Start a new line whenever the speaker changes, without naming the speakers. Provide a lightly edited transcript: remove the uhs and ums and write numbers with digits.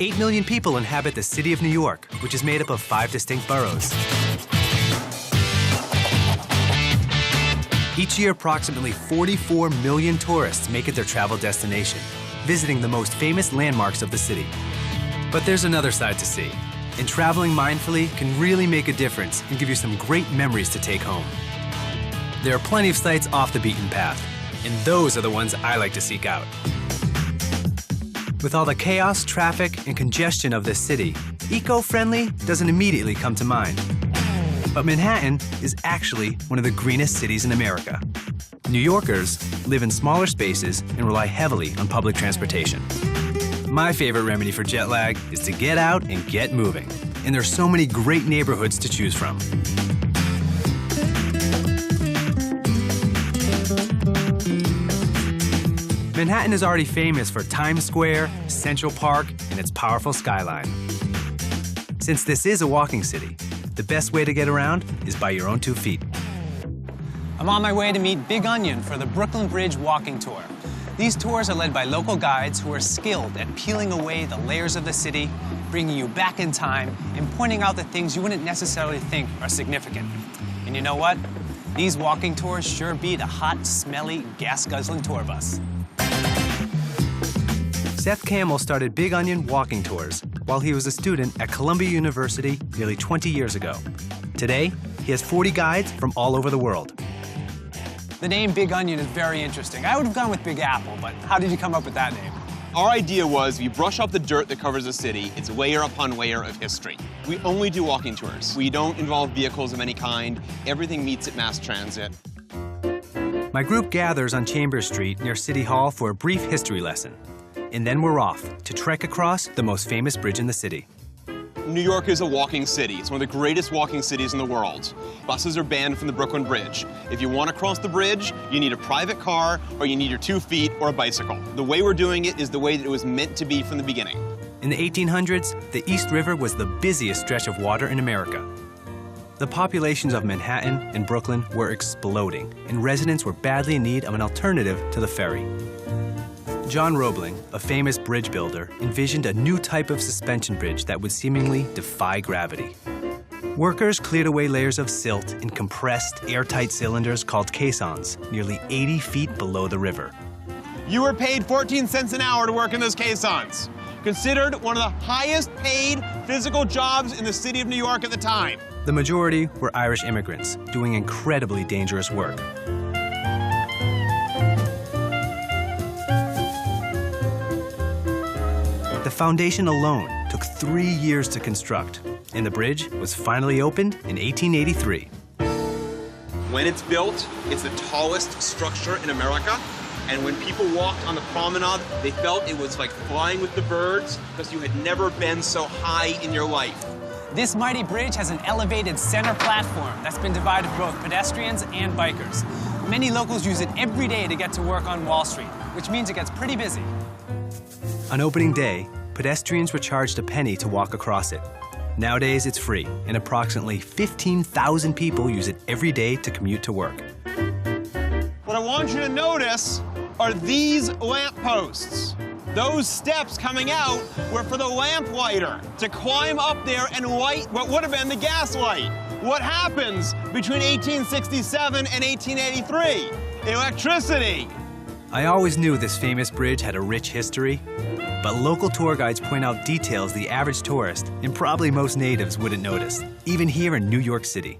8 million people inhabit the city of New York, which is made up of 5 distinct boroughs. Each year, approximately 44 million tourists make it their travel destination, visiting the most famous landmarks of the city. But there's another side to see, and traveling mindfully can really make a difference and give you some great memories to take home. There are plenty of sites off the beaten path, and those are the ones I like to seek out. With all the chaos, traffic, and congestion of this city, eco-friendly doesn't immediately come to mind. But Manhattan is actually one of the greenest cities in America. New Yorkers live in smaller spaces and rely heavily on public transportation. My favorite remedy for jet lag is to get out and get moving. And there's so many great neighborhoods to choose from. Manhattan is already famous for Times Square, Central Park, and its powerful skyline. Since this is a walking city, the best way to get around is by your own 2 feet.
I'm on my way to meet Big Onion for the Brooklyn Bridge walking tour. These tours are led by local guides who are skilled at peeling away the layers of the city, bringing you back in time, and pointing out the things you wouldn't necessarily think are significant. And you know what? These walking tours sure beat a hot, smelly, gas-guzzling tour bus.
Seth Campbell started Big Onion walking tours while he was a student at Columbia University nearly 20 years ago. Today, he has 40 guides from all over the world.
The name Big Onion is very interesting. I would have gone with Big Apple, but how did you come up with that name?
Our idea was we brush off the dirt that covers the city. It's layer upon layer of history. We only do walking tours. We don't involve vehicles of any kind. Everything meets at mass transit.
My group gathers on Chambers Street near City Hall for a brief history lesson. And then we're off to trek across the most famous bridge in the city.
New York is a walking city. It's one of the greatest walking cities in the world. Buses are banned from the Brooklyn Bridge. If you want to cross the bridge, you need a private car, or you need your 2 feet, or a bicycle. The way we're doing it is the way that it was meant to be from the beginning.
In the 1800s, the East River was the busiest stretch of water in America. The populations of Manhattan and Brooklyn were exploding, and residents were badly in need of an alternative to the ferry. John Roebling, a famous bridge builder, envisioned a new type of suspension bridge that would seemingly defy gravity. Workers cleared away layers of silt in compressed, airtight cylinders called caissons, nearly 80 feet below the river.
You were paid 14 cents an hour to work in those caissons. Considered one of the highest paid physical jobs in the city of New York at the time.
The majority were Irish immigrants, doing incredibly dangerous work. The foundation alone took 3 years to construct, and the bridge was finally opened in 1883.
When it's built, it's the tallest structure in America, and when people walked on the promenade, they felt it was like flying with the birds because you had never been so high in your life.
This mighty bridge has an elevated center platform that's been divided for both pedestrians and bikers. Many locals use it every day to get to work on Wall Street, which means it gets pretty busy.
On opening day, pedestrians were charged a penny to walk across it. Nowadays, it's free, and approximately 15,000 people use it every day to commute to work.
What I want you to notice are these lampposts. Those steps coming out were for the lamplighter to climb up there and light what would have been the gas light. What happens between 1867 and 1883? Electricity.
I always knew this famous bridge had a rich history, but local tour guides point out details the average tourist, and probably most natives, wouldn't notice, even here in New York City.